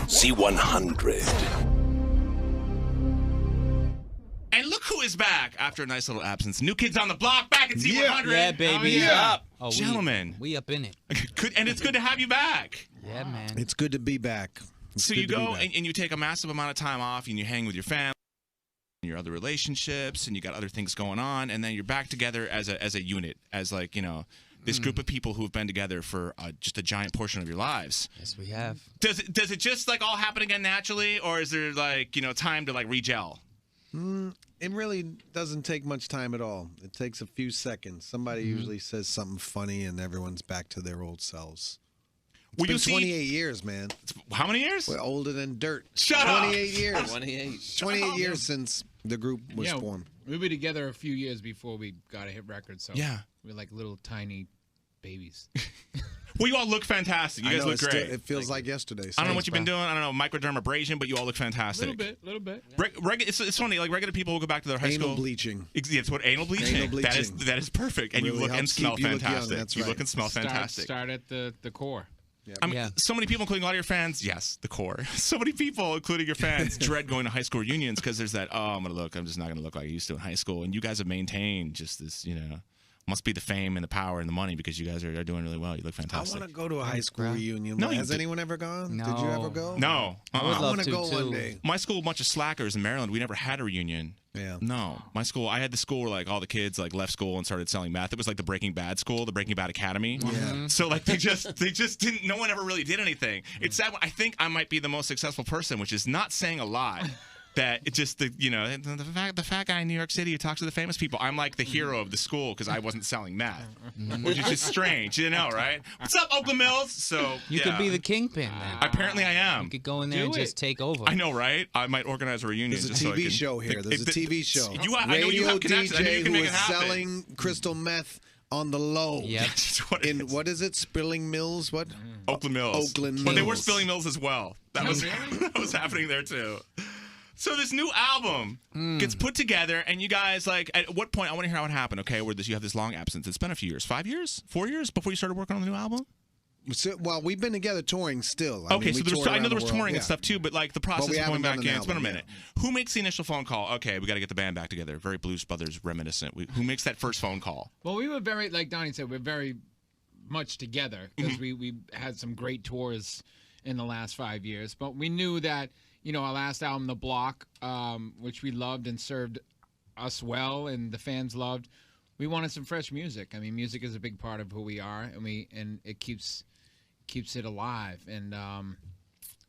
Z100. And look who is back after a nice little absence. New Kids on the Block back at Z100. Yeah, baby. Up. Oh, Gentlemen. We up in it. And it's good to have you back. Yeah, man. It's good to be back. So you go and you take a massive amount of time off and you hang with your family, your other relationships, and you got other things going on, and then you're back together as a unit, as like, you know, this group of people who have been together for just a giant portion of your lives. Yes, we have. Does it just like all happen again naturally, or is there like, you know, time to like re-gel? It really doesn't take much time at all. It takes a few seconds. Somebody usually says something funny, and everyone's back to their old selves. It's been 28 years, man. How many years? We're older than dirt. Shut up. 28 years. 28 years up. since the group was formed. We were together a few years before we got a hit record, so yeah, we're like little tiny babies. Well, you all look fantastic. You guys look great. It feels like yesterday. I don't know what you've been doing. I don't know, microdermabrasion, but you all look fantastic. Little bit. It's funny, like regular people who go back to their high school. Anal bleaching. It's what anal bleaching. Anal bleaching. That is perfect, and really you look and smell fantastic. That's you right. look and smell fantastic. Start at the core. I mean, so many people, including a lot of your fans, yes, the core. So many people, including your fans, dread going to high school reunions because there's that, I'm just not going to look like I used to in high school. And you guys have maintained just this, you know, must be the fame and the power and the money because you guys are doing really well. You look fantastic. I want to go to a high school reunion. No, has anyone ever gone? No. Did you ever go? No. I would I love want to go too. one day. My school, a bunch of slackers in Maryland, we never had a reunion. Yeah. No. My school, I had the school where like all the kids like left school and started selling meth. It was like the Breaking Bad school, the Breaking Bad Academy. Yeah. So like they just didn't, no one ever really did anything. It's sad. I think I might be the most successful person, which is not saying a lot. That it's just the fat guy in New York City who talks to the famous people. I'm like the hero of the school because I wasn't selling meth, which is just strange, you know, right? What's up, Oakland Mills? So You could be the kingpin, man. Apparently, I am. You could go in there and just take over. I know, right? I might organize a reunion. There's a TV show here. There's a TV show. I know you have connections. I know you DJ can who make is it happen. selling crystal meth on the low. Yep. What is it? Spilling Mills? What? Oakland Mills. Oakland Mills. But they were Spilling Mills as well. That was that was happening there too. So this new album gets put together, and you guys, like, at what point, I want to hear how it happened, okay, where you have this long absence. It's been a few years. 5 years? 4 years before you started working on the new album? So, well, we've been together touring still. I know there was touring and stuff, too, but, like, the process of going back in, it's been a minute. Yeah. Who makes the initial phone call? Okay, we got to get the band back together. Very Blues Brothers reminiscent. Who makes that first phone call? Well, we were very, like Donnie said, we're very much together because we had some great tours in the last 5 years. But we knew that, you know, our last album, The Block, which we loved and served us well and the fans loved, we wanted some fresh music. I mean, music is a big part of who we are, and it keeps it alive. And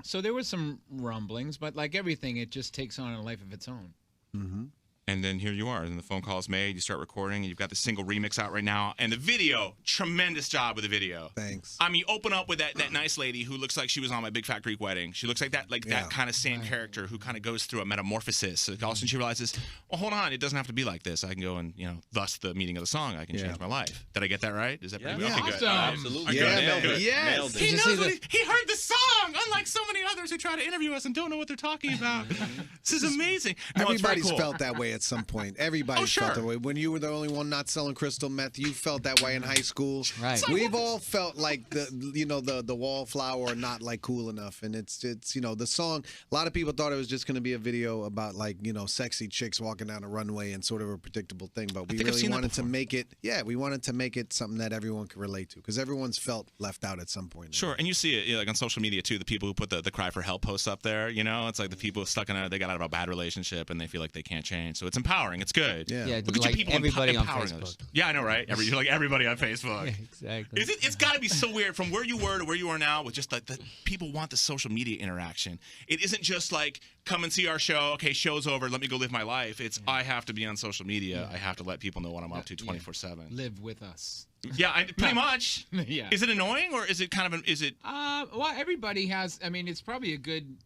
so there were some rumblings, but like everything, it just takes on a life of its own. Mm-hmm. And then here you are, and the phone call is made, you start recording, and you've got the single remix out right now. And the video, tremendous job with the video. Thanks. I mean, you open up with that nice lady who looks like she was on my Big Fat Greek Wedding. She looks like that kind of same character who kind of goes through a metamorphosis. So all of a sudden she realizes, well, hold on, it doesn't have to be like this. I can go and, you know, thus the meaning of the song, I can change my life. Did I get that right? Is that pretty good? Okay, good. Absolutely. Yeah, good. yes. He knows he heard the song, unlike so many others who try to interview us and don't know what they're talking about. This is amazing. No, Everybody's felt that way at some point. Everybody felt that way. When you were the only one not selling crystal meth, you felt that way in high school. Right. We've all felt like the wallflower not like cool enough, and it's you know, the song. A lot of people thought it was just going to be a video about, like, you know, sexy chicks walking down a runway and sort of a predictable thing, but we really wanted to make it. Yeah, we wanted to make it something that everyone could relate to because everyone's felt left out at some point. Sure, and you see it, you know, like on social media too. The people who put the cry for help posts up there, you know, it's like the people stuck in they got out of a bad relationship and they feel like they can't change. So it's empowering. It's good. Yeah, Look at like you people everybody on empowering Facebook. others. Yeah, I know, right? You're like everybody on Facebook. Yeah, exactly. It's got to be so weird from where you were to where you are now with just like the people want the social media interaction. It isn't just like come and see our show. Okay, show's over. Let me go live my life. It's I have to be on social media. I have to let people know what I'm up to 24/7. Live with us. Yeah, pretty much. Yeah. Is it annoying or is it kind of is it? Well, everybody has. I mean, it's probably a good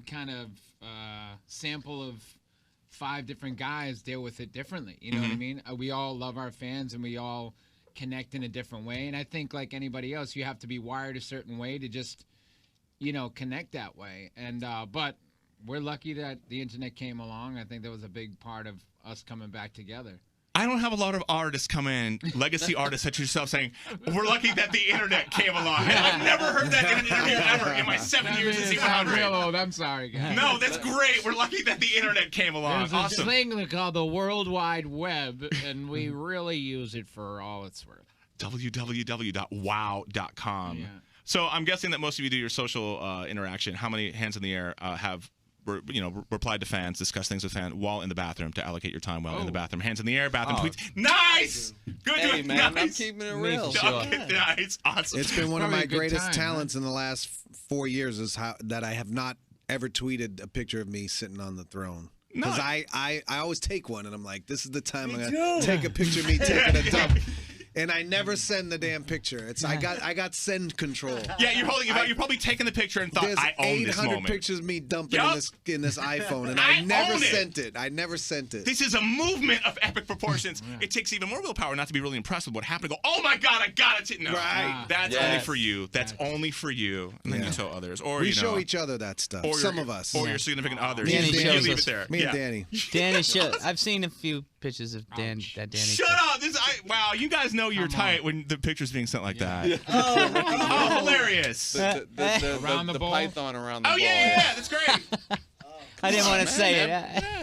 kind of sample of 5 different guys deal with it differently. You know what I mean? We all love our fans and we all connect in a different way. And I think like anybody else, you have to be wired a certain way to just, you know, connect that way. And but we're lucky that the internet came along. I think that was a big part of us coming back together. I don't have a lot of artists come in, legacy artists such as yourself, saying, we're lucky that the internet came along. I've never heard that in an interview ever in my 7 years at Z100. Real old. I'm sorry, guys. No, that's great. We're lucky that the internet came along. There's Awesome. a thing called the World Wide Web, and we really use it for all it's worth. www.wow.com. Yeah. So I'm guessing that most of you do your social interaction. How many hands in the air have replied to fans, discuss things with fans while in the bathroom to allocate your time while in the bathroom? Hands in the air, bathroom tweets. Nice! Good, Hey, good, man, nice. I'm keeping it real. Okay, nice, awesome. It's been one of Probably my a good greatest time, talents in the last 4 years is that I have not ever tweeted a picture of me sitting on the throne. Because I always take one, and I'm like, this is the time I'm going to take a picture of me taking a dump. And I never send the damn picture. I got send control. Yeah, you're probably taking the picture and thought, There's I own this 800 moment. pictures of me dumping in this iPhone, and I I never own it. sent it. I never sent it. This is a movement of epic proportions. It takes even more willpower not to be really impressed with what happened. To go, oh my God, I got it. No, Right. That's Yes. only for you. That's only for you. And then you tell others. Or We you know, show each other that stuff. or Some your- of us. Or your significant others. Me and you Danny leave shows it there. Me and Danny. Danny should. I've seen a few pictures of Danny. Shut up! Wow, you guys know you're tight when the picture's being sent like that. Oh, Oh, hilarious! Around the the ball? python around the Oh ball. yeah, that's great. I didn't want to say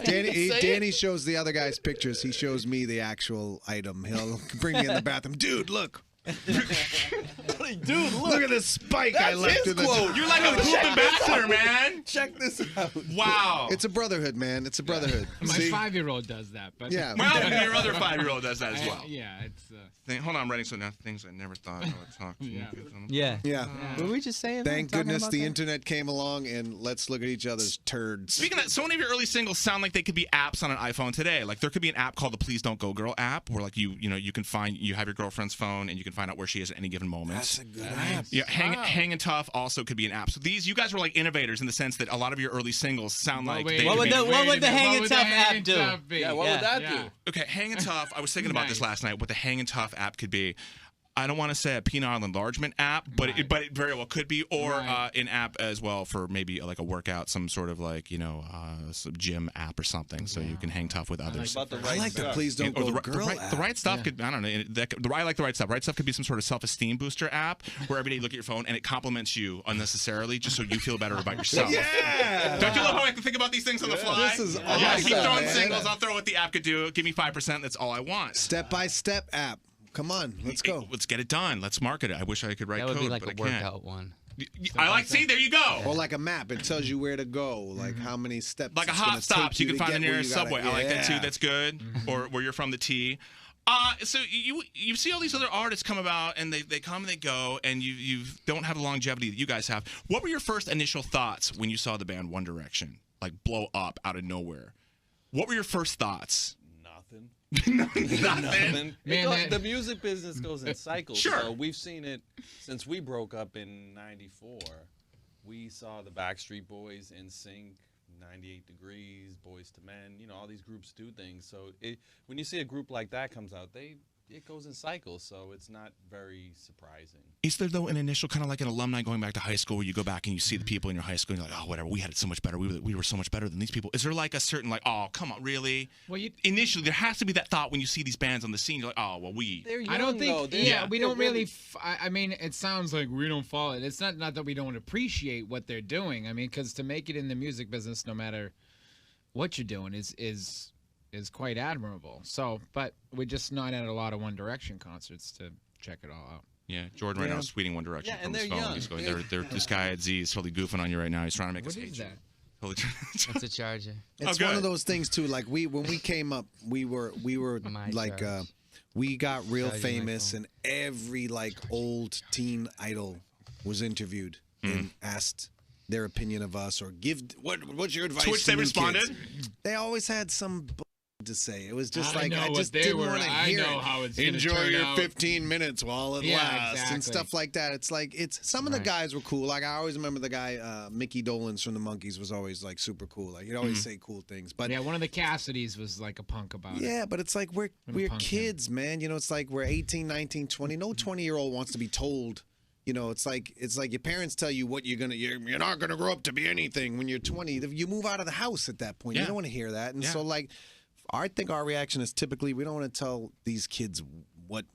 it. Danny shows the other guy's pictures. He shows me the actual item. He'll bring me in the bathroom. Dude, look. Dude, Look at this spike I left his in the. quote. You're like a poop ambassador, man. Check this out. Wow. It's a brotherhood, man. It's a brotherhood. My See? 5-year-old does that, but Yeah. Well, your other 5-year-old does that as well. yeah, it's Hold on, I'm writing some things I never thought I would talk to. Yeah. Yeah. Yeah. Were we just saying? Thank talking goodness about the that? internet came along, and let's look at each other's turds. Speaking of that, so many of your early singles sound like they could be apps on an iPhone today. Like there could be an app called the Please Don't Go Girl app, where like you have your girlfriend's phone and you can find out where she is at any given moment. That's a good app. Yeah, Hang and Tough also could be an app. So you guys were like innovators in the sense that a lot of your early singles sound like they What could would be. the Hang and Tough app do? Yeah, what would that do? Okay, Hang and Tough. I was thinking about this Nice. last night. What the Hang and Tough app could be. I don't want to say a penile enlargement app, but Right. it very well could be, or Right. an app as well for maybe like a workout, some sort of like some gym app or something, so you can hang tough with others. About the I right like the stuff. Please Don't Or Go the Girl right, app. the right stuff could, I don't know. I like the right stuff. Right stuff could be some sort of self-esteem booster app where every day you look at your phone and it compliments you unnecessarily just so you feel better about yourself. Yeah. Don't you love how I can think about these things on the fly? This is Yeah, keep awesome, throwing man. singles. I'll throw what the app could do. Give me 5%. That's all I want. Step-by-step app. Come on, let's go. Let's get it done. Let's market it. I wish I could write That would code, be like but a I can't. workout one. I like. See, there you go. Or like a map. It tells you where to go, like how many steps. Like a it's gonna hop stops. take You can to find the get where nearest you gotta- subway. I like that too. Yeah. That's good. Or where you're from, the T. So you see all these other artists come about and they come and they go and you don't have the longevity that you guys have. What were your first initial thoughts when you saw the band One Direction like blow up out of nowhere? What were your first thoughts? Nothing. Nothing. Man, The music business goes in cycles. Sure. So we've seen it since we broke up in '94. We saw the Backstreet Boys, NSYNC, 98 Degrees, Boys to Men. All these groups do things. So when you see a group like that comes out, it goes in cycles. So it's not very surprising. Is there though an initial kind of like an alumni going back to high school where you go back and you see the people in your high school and you're like, oh whatever, we had it so much better. We were so much better than these people. Is there like a certain like, oh come on, really? Well, Initially there has to be that thought when you see these bands on the scene. You're like, oh well, we. They're young, I don't think. though. We they're don't really. I mean, it sounds like we don't follow it. It's not that we don't appreciate what they're doing. I mean, because to make it in the music business, no matter what you're doing, is quite admirable. So, but we're just not at a lot of One Direction concerts to check it all out. Yeah, Jordan right now is tweeting One Direction Yeah, from and his they're phone. young. He's going, this guy at Z is totally goofing on you right now. He's trying to make us What hate is you. that? Totally. It's a charger. It's Oh, one good. of those things too. Like when we came up, we were My like charge. we got real Charging my famous, phone. and every like old teen idol was interviewed and asked their opinion of us or give what's your advice. To which to they new responded. kids? They always had some to say. It was just I like know I what just they didn't were. want to I hear know it. how it's gonna Enjoy turn your out. 15 minutes while it Yeah, lasts and exactly. stuff like that. It's like some of the Right. guys were cool. Like I always remember the guy Mickey Dolenz from the Monkees was always like super cool. Like he'd always say cool things. But Yeah, one of the Cassidys was like a punk about it. yeah, but it's like we're punk kids, man. It's like we're 18, 19, 20. No 20-year-old wants to be told. It's like your parents tell you what you're not gonna grow up to be anything when you're 20. You move out of the house at that point. Yeah. You don't want to hear that. And Yeah. so like I think our reaction is typically we don't want to tell these kids what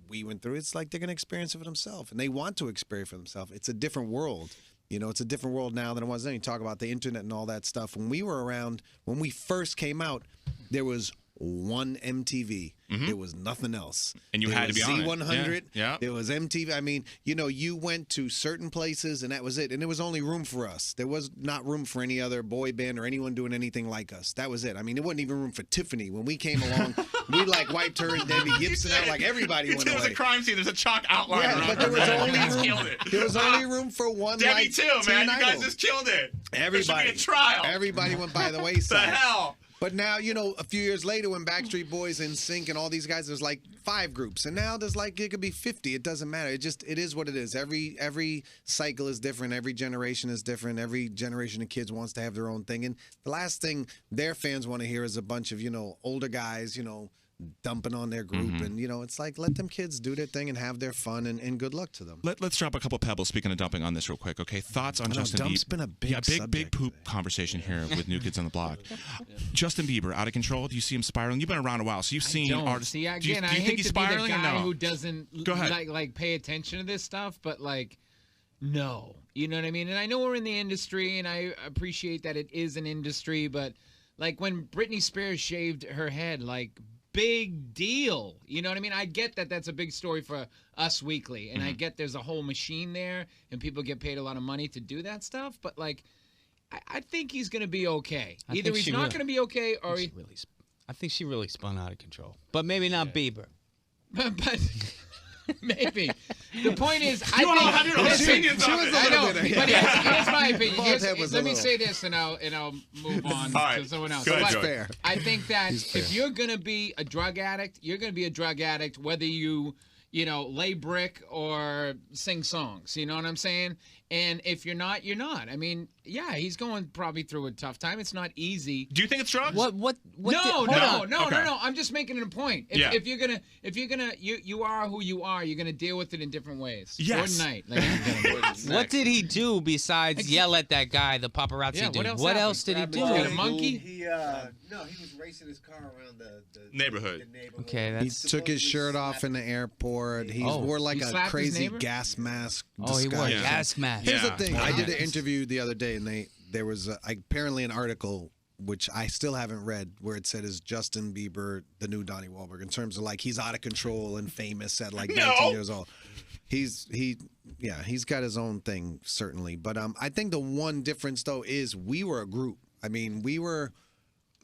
we went through. It's like they're going to experience it for themselves, and they want to experience it for themselves. It's a different world. You know, it's a different world now than it was then. You talk about the internet and all that stuff. When we were around, when we first came out, there was one MTV. There was nothing else. And you there had to be on it. Z100. Yeah. There was MTV. I mean, you know, you went to certain places and that was it. And there was only room for us. There was not room for any other boy band or anyone doing anything like us. That was it. I mean, there wasn't even room for Tiffany. When we came along, we like wiped her and Debbie Gibson out like everybody went There was away. a crime scene. There's a chalk outline Yeah, around but there was her. only You just room. killed it. There was only room for one. Debbie like, too, man. teen You guys idol. just killed it. Everybody. There should be a trial. Everybody went by the the wayside. hell? But now, you know, a few years later when Backstreet Boys and Sync and all these guys, there's like 5 groups. And now there's like, it could be 50. It doesn't matter. It is what it is. Every cycle is different. Every generation is different. Every generation of kids wants to have their own thing. And the last thing their fans want to hear is a bunch of, you know, older guys, you know, dumping on their group. And, you know, it's like, let them kids do their thing and have their fun and good luck to them. Let's drop a couple pebbles. Speaking of dumping on this real quick, okay? Thoughts on I know, Justin Bieber? dump's been a big big subject poop today. conversation here with New Kids on the Block. Justin Bieber, out of control. Do you see him spiraling? You've been around a while, so you've seen don't. artists. See, again, do you I think hate he's to be the spiraling or guy no? who doesn't Go ahead. like pay attention to this stuff, but like, no, you know what I mean. And I know we're in the industry, and I appreciate that it is an industry, but like when Britney Spears shaved her head, like big deal. You know what I mean? I get that that's a big story for Us Weekly, and I get there's a whole machine there, and people get paid a lot of money to do that stuff, but like. I think he's going to be okay. I Either think he's she not will. going to be okay, or he, I think she really spun out of control. But maybe not Bieber. but maybe. The point is, I You all think have your own listen, opinions on it. I know, little bit, but here's my opinion. Bald head was a Let me little- say this, and I'll move on All right. to someone else. Go ahead, But Joey. Fair. I think that fair. if you're gonna be a drug addict, you're gonna be a drug addict whether you know, lay brick or sing songs. You know what I'm saying? And if you're not, you're not. I mean, yeah, he's going probably through a tough time. It's not easy. Do you think it's drugs? What No, hold no, on. no, Okay. no. I'm just making it a point. Yeah. If you're gonna, you are who you are. You're gonna deal with it in different ways. Yes. Jordan Knight, ladies and gentlemen. What did he do besides yell at that guy, the paparazzi Yeah, dude? what else What happened? else did he Grab do? his Got a monkey? He no, he was racing his car around the Neighborhood. The neighborhood. Okay, He that's took his shirt off in the airport. He Oh. wore like He a slapped his crazy neighbor? gas mask. oh, he wore a disguise. gas mask. Here's Yeah. the thing. Wow. I did an interview the other day, and there was apparently an article which I still haven't read where it said is Justin Bieber the new Donnie Wahlberg in terms of like he's out of control and famous at like 19 years old. He's got his own thing certainly, but I think the one difference though is we were a group. I mean, we were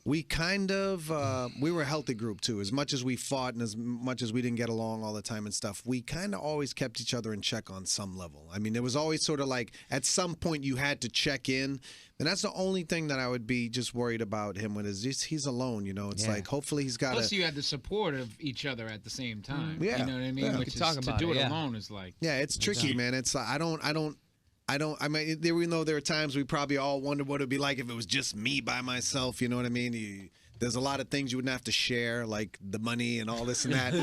a healthy group too. As much as we fought and as much as we didn't get along all the time and stuff, we kind of always kept each other in check on some level. I mean, it was always sort of like at some point you had to check in. And that's the only thing that I would be just worried about him with is just, he's alone, you know. It's Yeah. like hopefully he's got Plus, you had the support of each other at the same time. Yeah. You know what I mean? Yeah. Which We could is, talk to about do it, it yeah. alone is like. Yeah, it's tricky, man. It's I mean, even though there are times we probably all wonder what it'd be like if it was just me by myself. You know what I mean? There's a lot of things you wouldn't have to share, like the money and all this and that.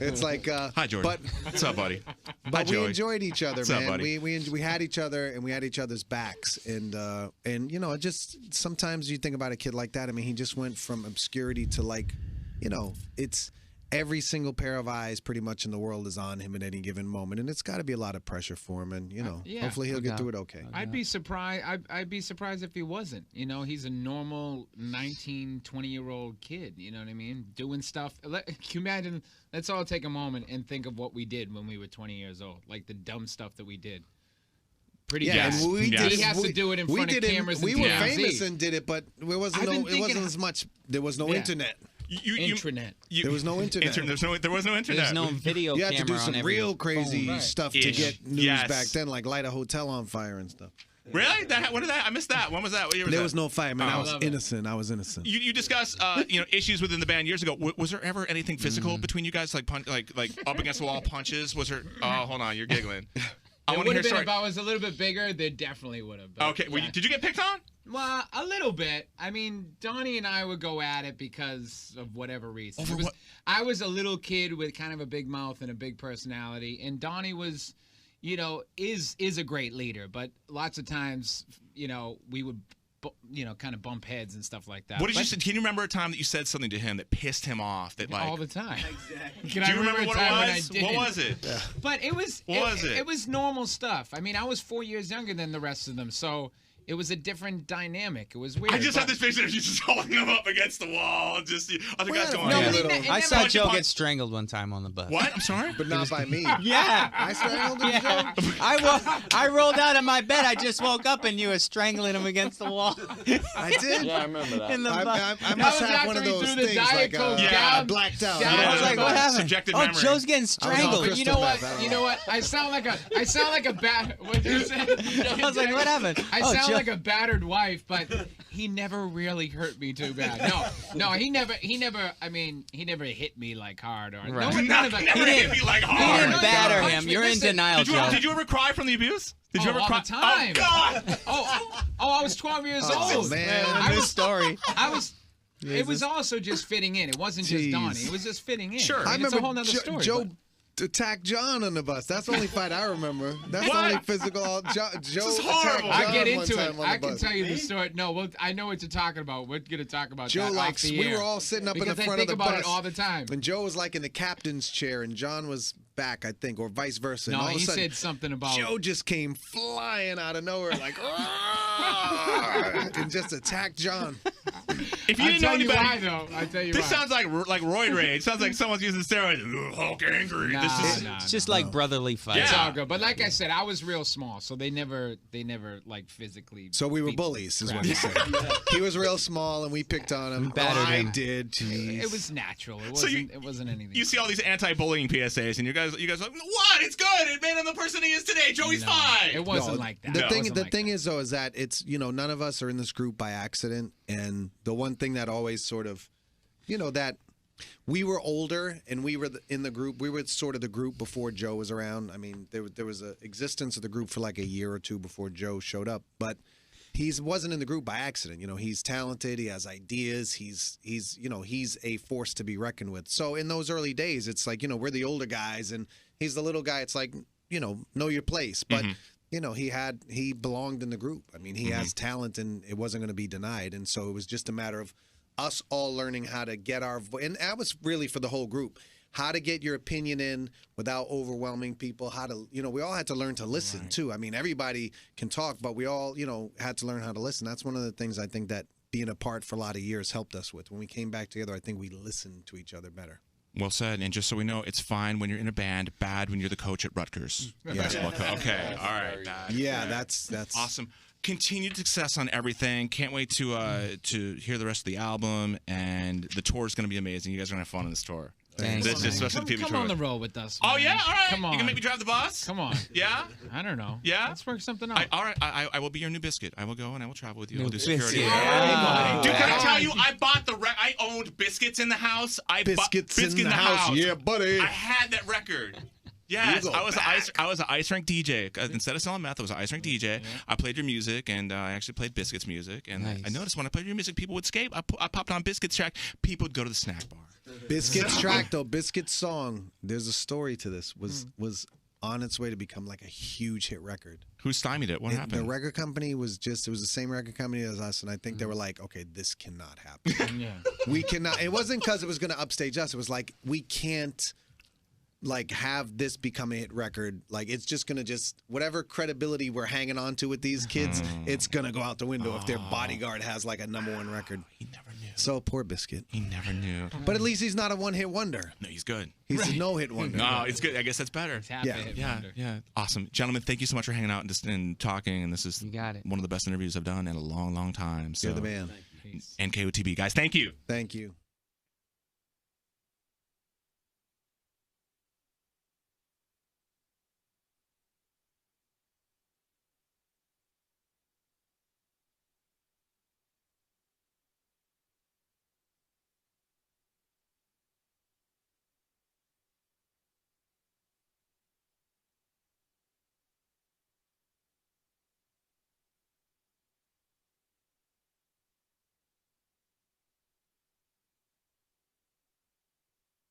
It's like, Hi, Jordan. but What's up, buddy? Hi, but we Joey. enjoyed each other, What's up, man. buddy? We had each other and we had each other's backs, and you know, just sometimes you think about a kid like that. I mean, he just went from obscurity to like, you know, it's. Every single pair of eyes pretty much in the world is on him at any given moment, and it's got to be a lot of pressure for him, and you know, Yeah. hopefully he'll No get doubt. through it okay. I'd be surprised. I'd be surprised if he wasn't. You know, he's a normal 19, 20-year-old kid. You know what I mean? Doing stuff. Can you imagine? Let's all take a moment and think of what we did when we were 20 years old. Like the dumb stuff that we did. Pretty Yeah, bad. and we Yes. did He has to do it in front of cameras We and were TMZ. famous and did it, but there wasn't I've been it wasn't thinking- as much. There was no Yeah. internet. Intranet. There was no internet. There was no internet. There's no video You had to camera do on some every real crazy phone. stuff to Ish. get news Yes. back then, like light a hotel on fire and stuff. Really? When did that? I missed that. When was that? What year was There that? was no fire, man. Oh. I was Love it. innocent. I was innocent. You discussed you know, issues within the band years ago. Was there ever anything physical between you guys, like like up against the wall punches? Was there? Oh, hold on, you're giggling. I It want would to hear have been story. if I was a little bit bigger. There definitely would have. Okay, well, did you get picked on? Well, a little bit. I mean, Donnie and I would go at it because of whatever reason. Over It was- what? I was a little kid with kind of a big mouth and a big personality, and Donnie was, you know, is a great leader. But lots of times, you know, we would kind of bump heads and stuff like that. What did you But say? Can you remember a time that you said something to him that pissed him off? That like, all the time. Exactly. Can do I you remember a what time when it I was? didn't? What was it? But it was What was it? It was normal stuff. I mean, I was 4 years younger than the rest of them, so it was a different dynamic. It was weird. I just but- have this picture of you just holding him up against the wall. Just other guys going. No, "Yeah." but it I saw never- Joe get strangled one time on the bus. What? I'm sorry. But not by me. Yeah. I strangled him, Yeah. Joe? I rolled out of my bed. I just woke up and you were strangling him against the wall. I did. Yeah, I remember that. In the I bus. must was have one after of he those threw the things Diet like Coke Yeah. down. blacked out. down I Yeah. was like, what happened? Subjective Oh, memory. Joe's getting on strangled. But you crystal know what? meth, I don't You know. know what? I sound like a bad. What did you say? I was like, what happened? I Oh, sound Joe- like a battered wife, but he never really hurt me too bad. No, he never. I mean, he never hit me like hard or Right. none of that. Never hit me like He hard. didn't no, batter no, him. punch You're me. in Listen, denial, Joe. Did you ever cry from the abuse? Did you ever all cry? the time. Oh God! Oh, I was 12 years Oh, old. man. I New was. story. I was. It was also just fitting in. It wasn't just Jeez. Donnie. It was just fitting in. Sure. I mean, it's a whole nother story. Joe but- attacked John on the bus. That's the only fight I remember. That's What? the only physical. Joe is attacked horrible. John I get one into time it. on I the can bus. tell you the story. No, I know what you're talking about. We're gonna talk about Joe that likes. off the We air. were all sitting up because in the I front think of the about bus, it all the time. and Joe was like in the captain's chair, and John was back, I think, or vice versa. No, and all of a he sudden, said something about. Joe just came flying out of nowhere, like, "Roar!" and just attacked John. If you I didn't know tell you anybody, why, though. I tell you this why. sounds like roid rage. It sounds like someone's using steroids. Ugh, Hulk angry. Nah, This is nah, It's just like brotherly fights. It's Yeah. all good. But like I said, I was real small, so they never like physically. So we were beat bullies, is crap what he out of said. He was real small, and we picked on him. battered I him. did. Jeez. It was natural. It So wasn't. It wasn't anything. You see all these anti-bullying PSAs, and you guys are like, what? It's good. It made him the person he is today. Joey's No, fine. It wasn't like that. The It thing, wasn't the like thing that. is though, is that it's none of us are in this group by accident, and the one thing that always sort of, that we were older and we were in the group. We were sort of the group before Joe was around. I mean, there was a existence of the group for like a year or two before Joe showed up, but he wasn't in the group by accident. He's talented. He has ideas. He's a force to be reckoned with. So in those early days, it's like we're the older guys and he's the little guy. It's like know your place, but. He belonged in the group. I mean, he has talent, and it wasn't going to be denied. And so it was just a matter of us all learning how to get our voice. And that was really for the whole group. How to get your opinion in without overwhelming people. How to, we all had to learn to listen too. I mean, everybody can talk, but we all, had to learn how to listen. That's one of the things I think that being apart for a lot of years helped us with. When we came back together, I think we listened to each other better. Well said. And just so we know, it's fine when you're in a band, bad when you're the coach at Rutgers. Basketball coach. Okay. All right. Bad. Yeah, that's Awesome. Continued success on everything. Can't wait to hear the rest of the album, and the tour is going to be amazing. You guys are going to have fun on this tour. Thanks, This is man. especially the Come PB tour. on the road with us. Oh man. yeah, all right. Come on. You can make me drive the bus. Come on. Yeah. I don't know. Yeah? Let's work something out. All right. I will be your new biscuit. I will go and I will travel with you. I'll New do security. biscuit. Yeah. Dude, can I Yeah. tell you? I bought I owned Biscuits in the House. Biscuits Biscuit in the house. Yeah, buddy. I had that record. Yes, You go I was back. I was an ice rink DJ. Instead of selling meth, I was an ice rink DJ. I played your music, and I actually played Biscuits music. And Nice. I noticed when I played your music, people would escape. I popped on Biscuits track. People would go to the snack bar. Biscuit's track though, Biscuit's song. There's a story to this. Was on its way to become like a huge hit record. Who stymied it? What The happened? record company it was the same record company as us, and I think they were like, okay, this cannot happen. Yeah. We cannot. It wasn't because it was going to upstage us. It was like we can't like have this become a hit record. Like it's just gonna whatever credibility we're hanging on to with these kids, it's gonna go out the window if their bodyguard has like a #1 record. He never knew. So poor Biscuit. He never knew. But at least he's not a one-hit wonder. No, he's good. He's a no-hit wonder. No, it's good. I guess that's better. It's half Yeah. a hit Yeah, wonder. yeah. Awesome. Gentlemen, thank you so much for hanging out and talking. And this is You got it. one of the best interviews I've done in a long, long time. So You're the man. Peace. NKOTB. Guys, thank you. Thank you.